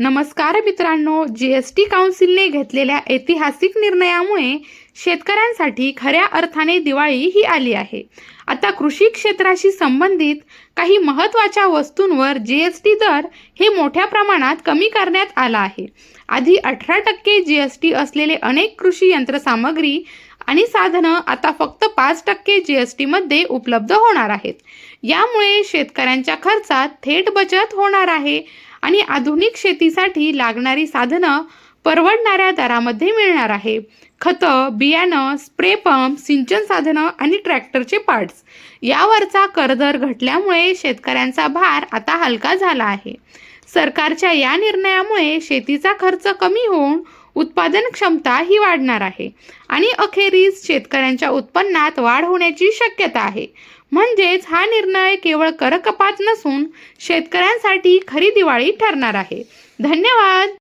नमस्कार मित्रांनो, जीएसटी काउन्सिलने घेतलेल्या ऐतिहासिक निर्णयामुळे शेतकऱ्यांसाठी खऱ्या अर्थाने दिवाळी ही आली आहे. आता कृषी क्षेत्राशी संबंधित काही महत्त्वाच्या वस्तूंवर जीएसटी दर हे मोठ्या प्रमाणात कमी करण्यात आला आहे. आधी 18% जीएसटी असलेले अनेक कृषी यंत्रसामग्री आणि साधनं आता फक्त 5% जीएसटी मध्ये उपलब्ध होणार आहेत. यामुळे शेतकऱ्यांच्या खर्चात थेट बचत होणार आहे आणि आधुनिक शेतीसाठी लागणारी साधनं परवडणाऱ्या दरामध्ये मिळणार आहे. खतं, बियाणं, स्प्रे पंप, सिंचन साधनं आणि ट्रॅक्टरचे पार्ट्स यावरचा करदर घटल्यामुळे शेतकऱ्यांचा भार आता हलका झाला आहे. सरकारच्या या निर्णयामुळे शेतीचा खर्च कमी होऊन उत्पादन क्षमता ही वाढणार आहे आणि अखेरीस शेतकऱ्यांच्या उत्पन्नात वाढ होण्याची शक्यता आहे. म्हणजेच हा निर्णय केवळ कर कपात नसून शेतकऱ्यांसाठी खरी दिवाळी ठरणार आहे. धन्यवाद.